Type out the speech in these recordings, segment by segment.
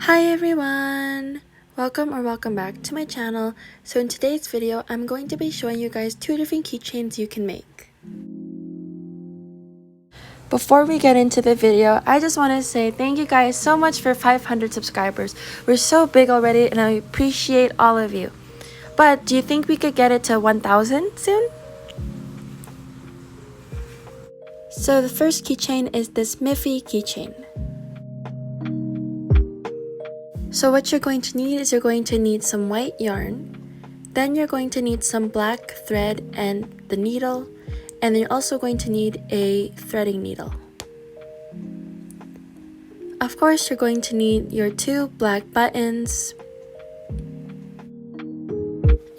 Hi everyone! Welcome back to my channel. So in today's video, I'm going to be showing you guys two different keychains you can make. Before we get into the video, I just want to say thank you guys so much for 500 subscribers. We're so big already and I appreciate all of you. But do you think we could get it to 1,000 soon? So the first keychain is this Miffy keychain. So what you're going to need is you're going to need some white yarn, then you're going to need some black thread and the needle, and then you're also going to need a threading needle. Of course, you're going to need your two black buttons.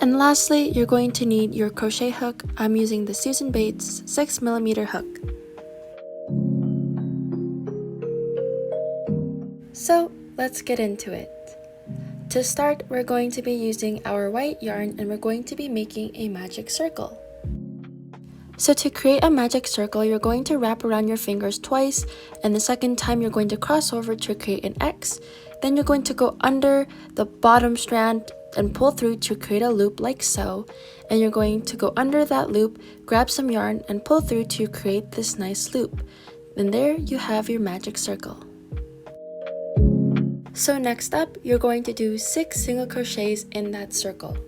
And lastly, you're going to need your crochet hook. I'm using the Susan Bates 6mm hook. So let's get into it. To start, we're going to be using our white yarn and we're going to be making a magic circle. So to create a magic circle, you're going to wrap around your fingers twice, and the second time you're going to cross over to create an X. Then you're going to go under the bottom strand and pull through to create a loop like so, and you're going to go under that loop, grab some yarn and pull through to create this nice loop. And there you have your magic circle. So next up, you're going to do 6 single crochets in that circle.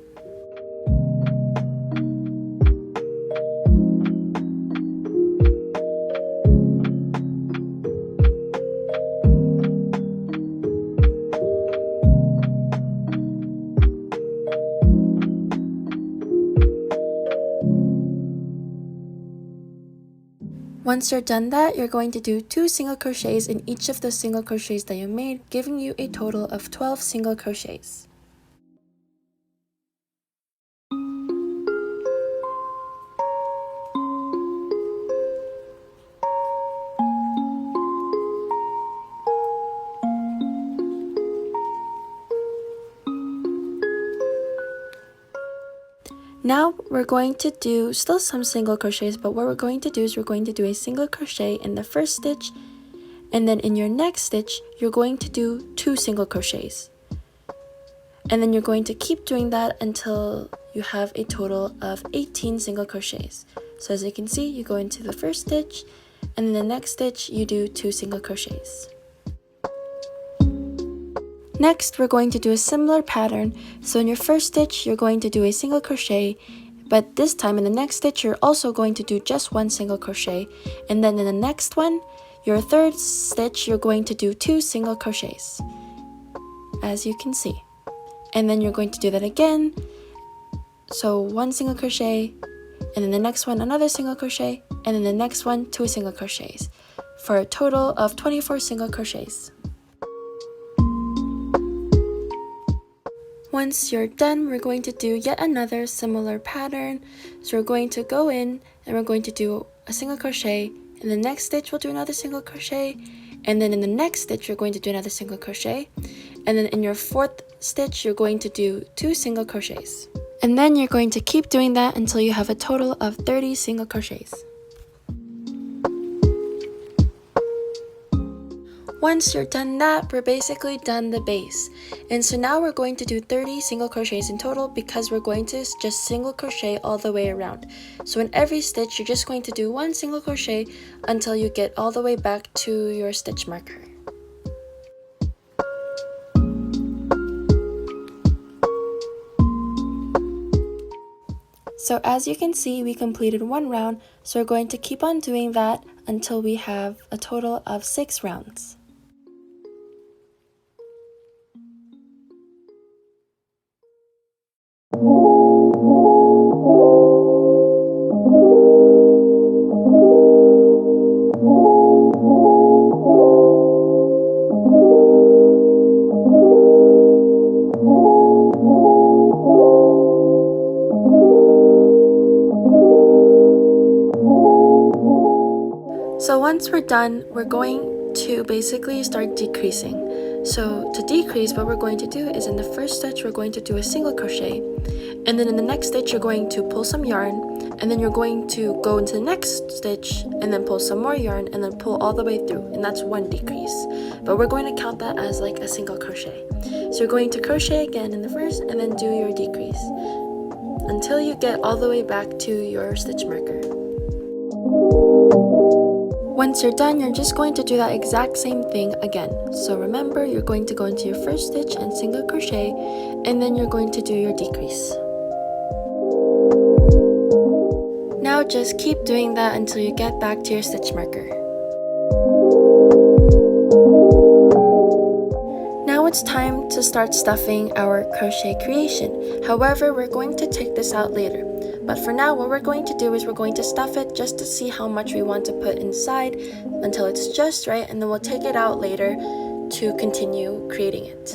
Once you're done that, you're going to do 2 single crochets in each of the single crochets that you made, giving you a total of 12 single crochets. Now we're going to do still some single crochets, but what we're going to do is we're going to do a single crochet in the first stitch, and then in your next stitch you're going to do 2 single crochets, and then you're going to keep doing that until you have a total of 18 single crochets. So as you can see, you go into the first stitch, and in the next stitch you do 2 single crochets. Next, we're going to do a similar pattern. So in your first stitch, you're going to do a single crochet, but this time in the next stitch, you're also going to do just 1 single crochet. And then in the next one, your third stitch, you're going to do 2 single crochets, as you can see. And then you're going to do that again. So 1 single crochet, and then the next one, another single crochet, and then the next one, 2 single crochets, for a total of 24 single crochets. Once you're done, we're going to do yet another similar pattern. So we're going to go in and we're going to do a single crochet. In the next stitch, we'll do another single crochet. And then in the next stitch, you're going to do another single crochet. And then in your fourth stitch, you're going to do 2 single crochets. And then you're going to keep doing that until you have a total of 30 single crochets. Once you're done that, we're basically done the base. And so now we're going to do 30 single crochets in total because we're going to just single crochet all the way around. So in every stitch, you're just going to do 1 single crochet until you get all the way back to your stitch marker. So as you can see, we completed 1 round, so we're going to keep on doing that until we have a total of 6 rounds. So once we're done, we're going to basically start decreasing. So to decrease, what we're going to do is in the first stitch, we're going to do a single crochet. And then in the next stitch, you're going to pull some yarn, and then you're going to go into the next stitch and then pull some more yarn and then pull all the way through, and that's one decrease. But we're going to count that as like a single crochet. So you're going to crochet again in the first and then do your decrease until you get all the way back to your stitch marker. Once you're done, you're just going to do that exact same thing again. So remember, you're going to go into your first stitch and single crochet, and then you're going to do your decrease. Now just keep doing that until you get back to your stitch marker. Now it's time to start stuffing our crochet creation. However, we're going to take this out later. But for now, what we're going to do is we're going to stuff it just to see how much we want to put inside until it's just right, and then we'll take it out later to continue creating it.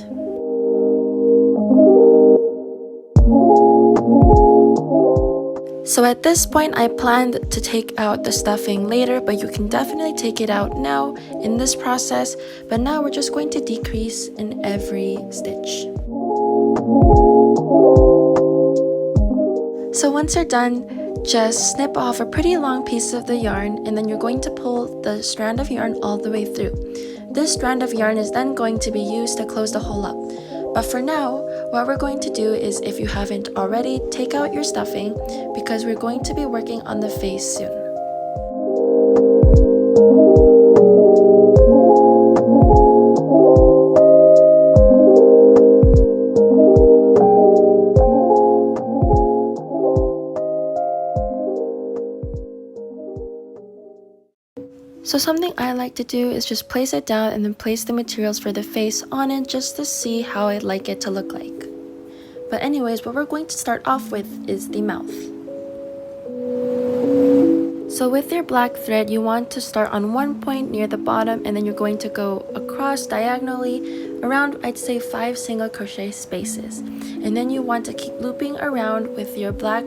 So at this point, I planned to take out the stuffing later, but you can definitely take it out now in this process. But now we're just going to decrease in every stitch. So once you're done, just snip off a pretty long piece of the yarn, and then you're going to pull the strand of yarn all the way through. This strand of yarn is then going to be used to close the hole up. But for now, what we're going to do is, if you haven't already, take out your stuffing because we're going to be working on the face soon. So something I like to do is just place it down and then place the materials for the face on it just to see how I'd like it to look like. But anyways, what we're going to start off with is the mouth. So with your black thread, you want to start on one point near the bottom, and then you're going to go across diagonally around, I'd say 5 single crochet spaces. And then you want to keep looping around with your black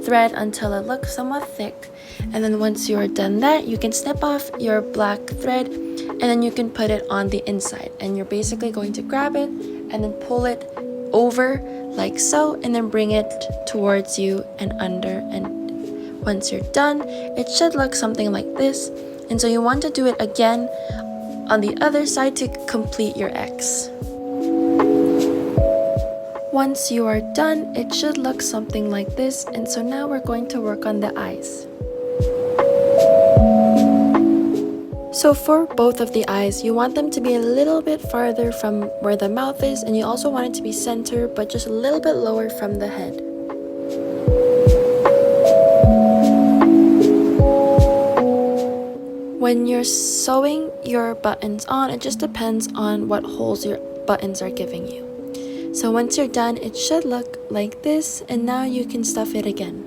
thread until it looks somewhat thick. And then once you're done that, you can snip off your black thread and then you can put it on the inside. And you're basically going to grab it and then pull it over like so, and then bring it towards you and under. And once you're done, it should look something like this. And so you want to do it again on the other side to complete your X. Once you are done, it should look something like this, and so now we're going to work on the eyes. So for both of the eyes, you want them to be a little bit farther from where the mouth is, and you also want it to be center, but just a little bit lower from the head. When you're sewing your buttons on, it just depends on what holes your buttons are giving you. So once you're done, it should look like this, and now you can stuff it again.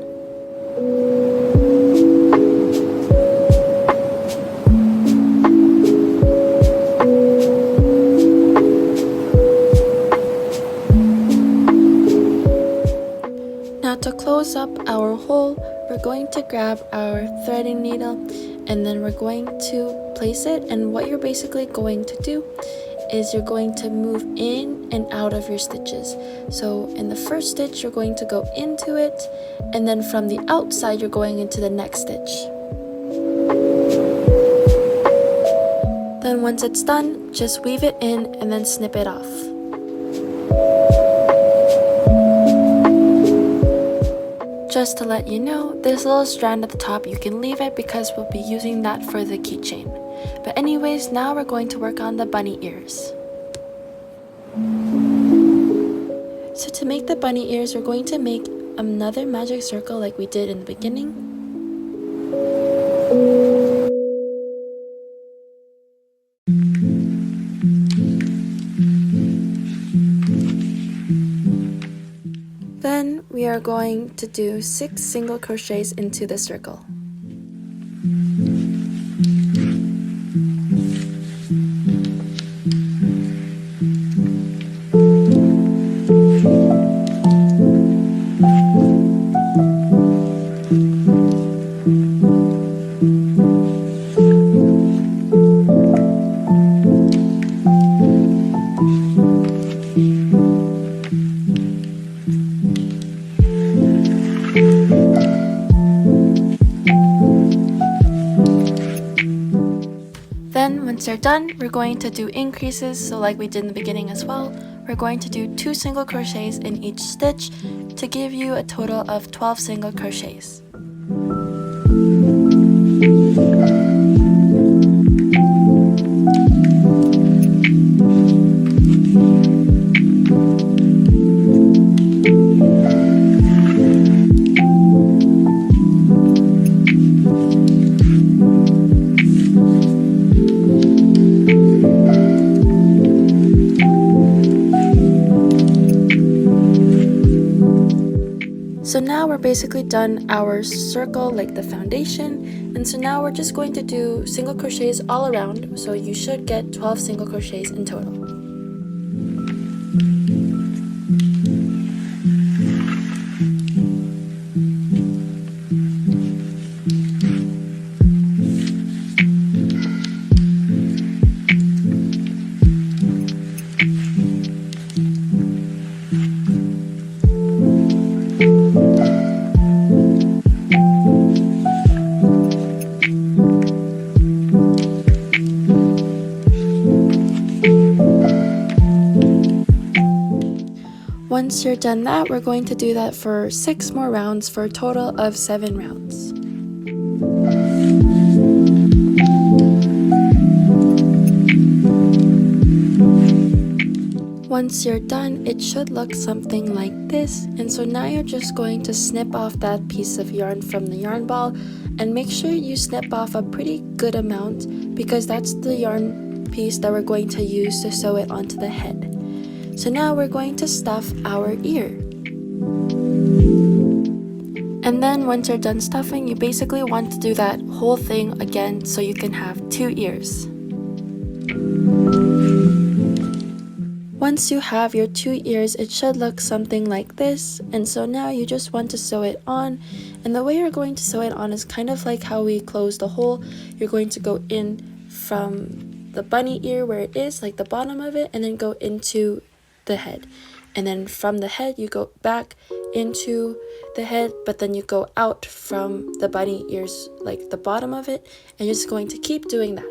Now to close up our hole, we're going to grab our threading needle, and then we're going to place it, and what you're basically going to do is you're going to move in and out of your stitches. So in the first stitch, you're going to go into it, and then from the outside, you're going into the next stitch. Then once it's done, just weave it in and then snip it off. Just to let you know, this little strand at the top, you can leave it because we'll be using that for the keychain. But anyways, now we're going to work on the bunny ears. So to make the bunny ears, we're going to make another magic circle like we did in the beginning. Then we are going to do 6 single crochets into the circle. you're done, we're going to do increases, so like we did in the beginning as well. We're going to do 2 single crochets in each stitch to give you a total of 12 single crochets. So now we're basically done our circle, like the foundation, and so now we're just going to do single crochets all around, so you should get 12 single crochets in total. Once you're done that, we're going to do that for 6 more rounds for a total of 7 rounds. Once you're done, it should look something like this, and so now you're just going to snip off that piece of yarn from the yarn ball, and make sure you snip off a pretty good amount because that's the yarn piece that we're going to use to sew it onto the head. So now we're going to stuff our ear. And then once you're done stuffing, you basically want to do that whole thing again so you can have 2 ears. Once you have your 2 ears, it should look something like this, and so now you just want to sew it on, and the way you're going to sew it on is kind of like how we close the hole. You're going to go in from the bunny ear where it is, like the bottom of it, and then go into the head, and then from the head you go back into the head, but then you go out from the bunny ears, like the bottom of it, and you're just going to keep doing that.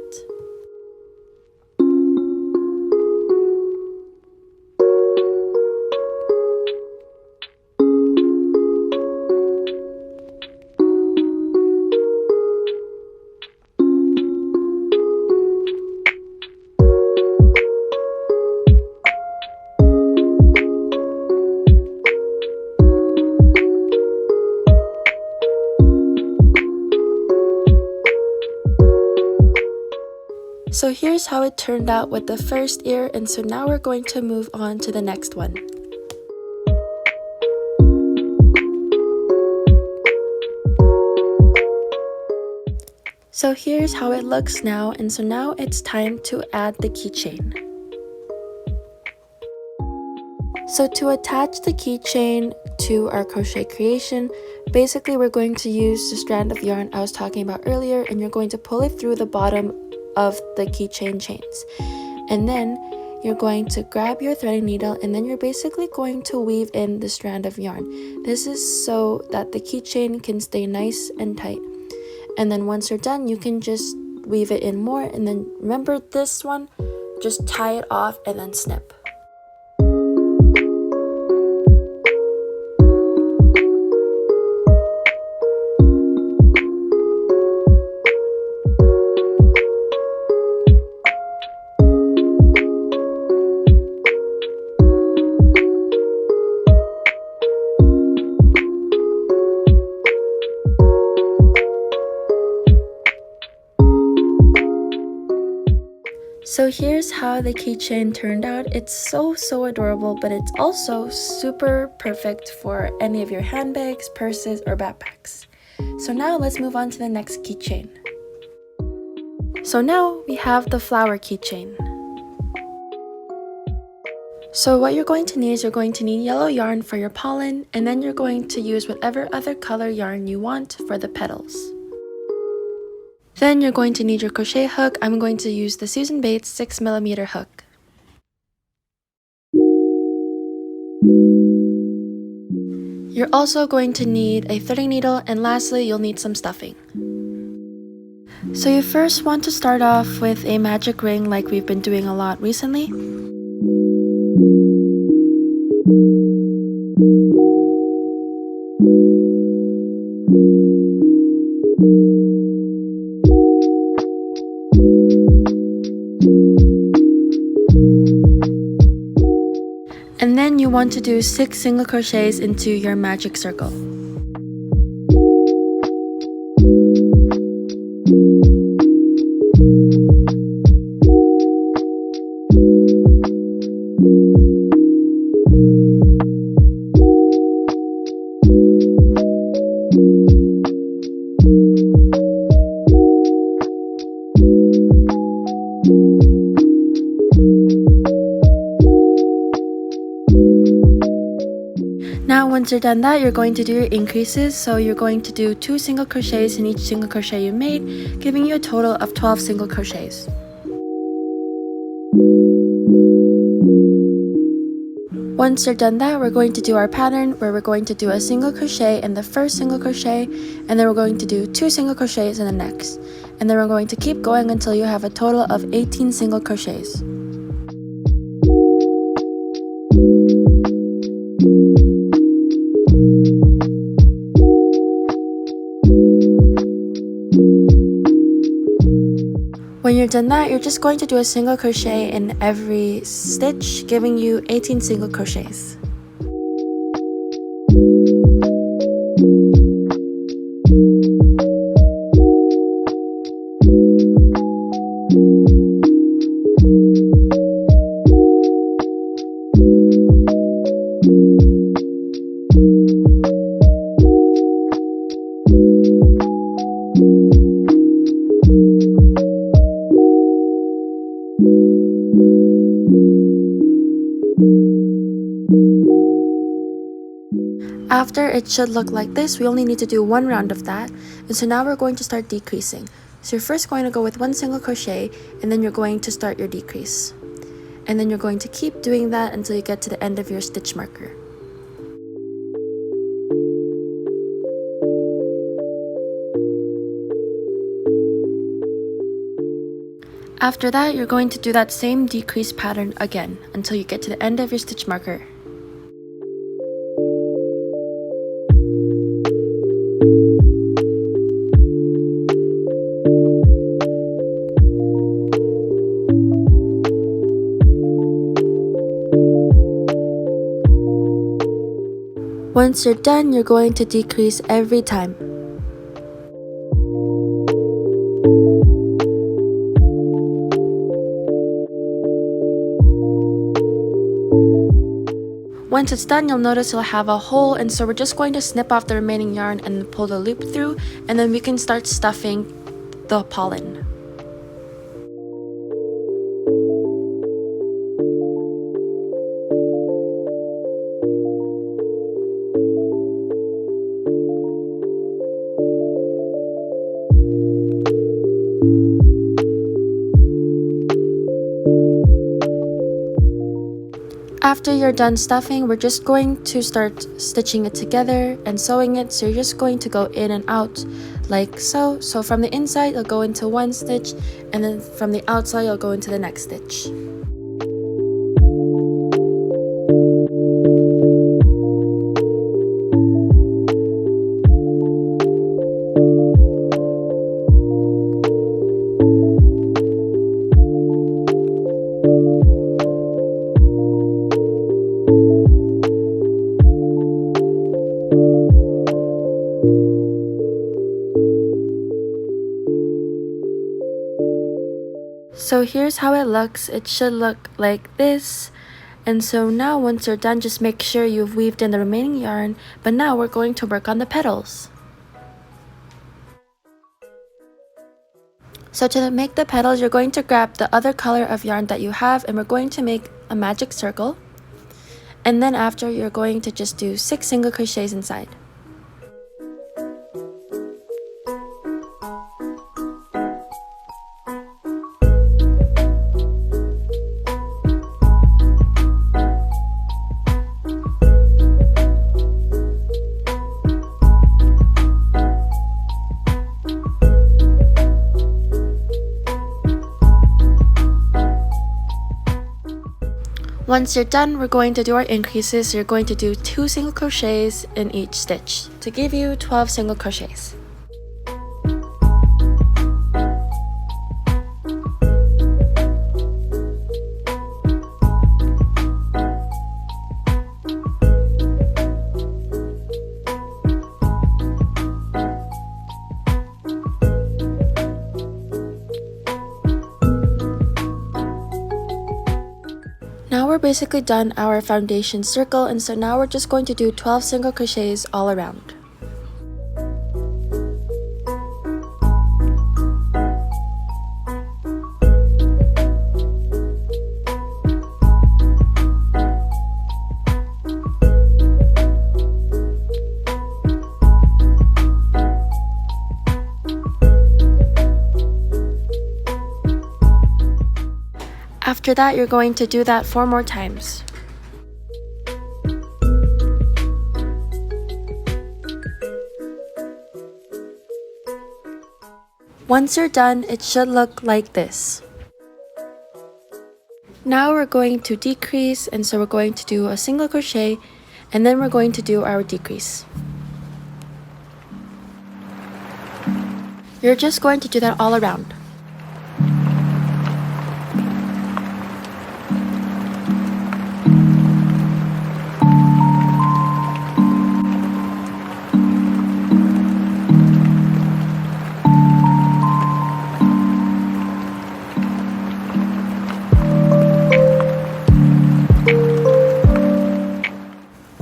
So here's how it turned out with the first ear, and so now we're going to move on to the next one. So here's how it looks now, and so now it's time to add the keychain. So to attach the keychain to our crochet creation, basically we're going to use the strand of yarn I was talking about earlier, and you're going to pull it through the bottom of the keychain chains, and then you're going to grab your threading needle, and then you're basically going to weave in the strand of yarn. This is so that the keychain can stay nice and tight, and then once you're done you can just weave it in more, and then remember this one, just tie it off and then snip. So here's how the keychain turned out. It's so adorable, but it's also super perfect for any of your handbags, purses, or backpacks. So now let's move on to the next keychain. So now we have the flower keychain. So what you're going to need is you're going to need yellow yarn for your pollen, and then you're going to use whatever other color yarn you want for the petals. Then you're going to need your crochet hook. I'm going to use the Susan Bates 6mm hook. You're also going to need a threading needle, and lastly you'll need some stuffing. So you first want to start off with a magic ring like we've been doing a lot recently. And then you want to do 6 single crochets into your magic circle. Now once you're done that, you're going to do your increases. So you're going to do 2 single crochets in each single crochet you made, giving you a total of 12 single crochets. Once you're done that, we're going to do our pattern where we're going to do a single crochet in the first single crochet, and then we're going to do 2 single crochets in the next. And then we're going to keep going until you have a total of 18 single crochets. When you're done that, you're just going to do a single crochet in every stitch, giving you 18 single crochets. After, it should look like this. We only need to do 1 round of that, and so now we're going to start decreasing. So you're first going to go with 1 single crochet, and then you're going to start your decrease, and then you're going to keep doing that until you get to the end of your stitch marker. After that, you're going to do that same decrease pattern again until you get to the end of your stitch marker. Once you're done, you're going to decrease every time. Once it's done, you'll notice you'll have a hole, and so we're just going to snip off the remaining yarn and pull the loop through, and then we can start stuffing the pollen. After you're done stuffing, we're just going to start stitching it together and sewing it. So you're just going to go in and out like so. So from the inside, you'll go into one stitch, and then from the outside, you'll go into the next stitch. So here's how it looks. It should look like this. And so now once you're done, just make sure you've weaved in the remaining yarn. But now we're going to work on the petals. So to make the petals, you're going to grab the other color of yarn that you have, and we're going to make a magic circle. And then after, you're going to just do 6 single crochets inside. Once you're done, we're going to do our increases. So you're going to do 2 single crochets in each stitch to give you 12 single crochets. Now we're basically done our foundation circle, and so now we're just going to do 12 single crochets all around. After that, you're going to do that 4 more times. Once you're done, it should look like this. Now we're going to decrease, and so we're going to do a single crochet, and then we're going to do our decrease. You're just going to do that all around.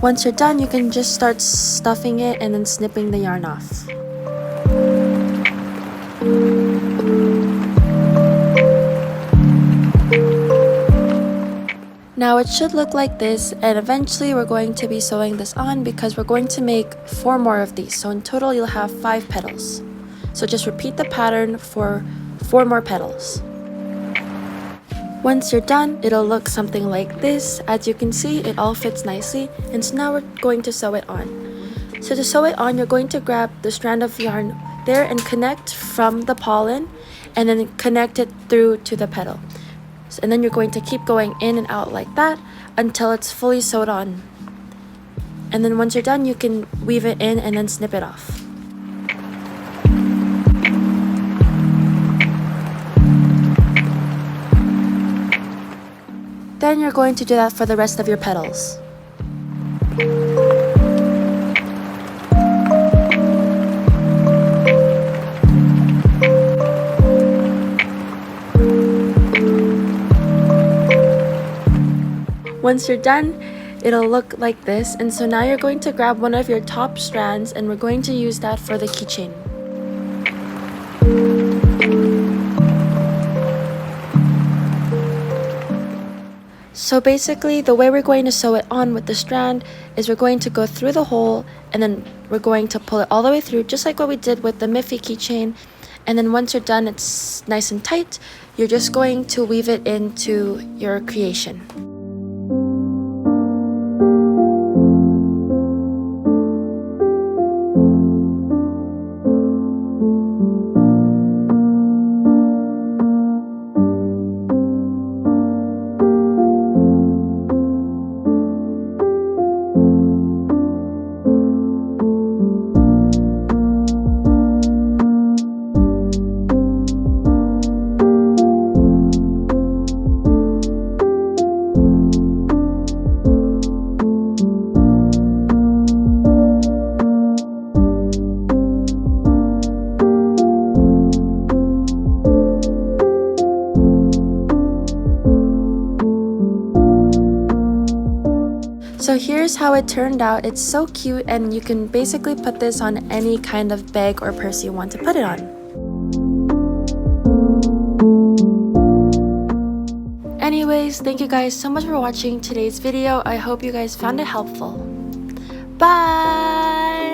Once you're done, you can just start stuffing it and then snipping the yarn off. Now it should look like this, and eventually we're going to be sewing this on because we're going to make 4 more of these. So in total you'll have 5 petals. So just repeat the pattern for 4 more petals. Once you're done, it'll look something like this. As you can see, it all fits nicely, and so now we're going to sew it on. So to sew it on, you're going to grab the strand of yarn there and connect from the pollen, and then connect it through to the petal. And then you're going to keep going in and out like that until it's fully sewed on. And then once you're done, you can weave it in and then snip it off. Then you're going to do that for the rest of your petals. Once you're done, it'll look like this, and so now you're going to grab one of your top strands, and we're going to use that for the keychain. So basically, the way we're going to sew it on with the strand is we're going to go through the hole, and then we're going to pull it all the way through, just like what we did with the Miffy keychain. And then once you're done, it's nice and tight, you're just going to weave it into your creation. So here's how it turned out. It's so cute, and you can basically put this on any kind of bag or purse you want to put it on. Anyways, thank you guys so much for watching today's video. I hope you guys found it helpful. Bye!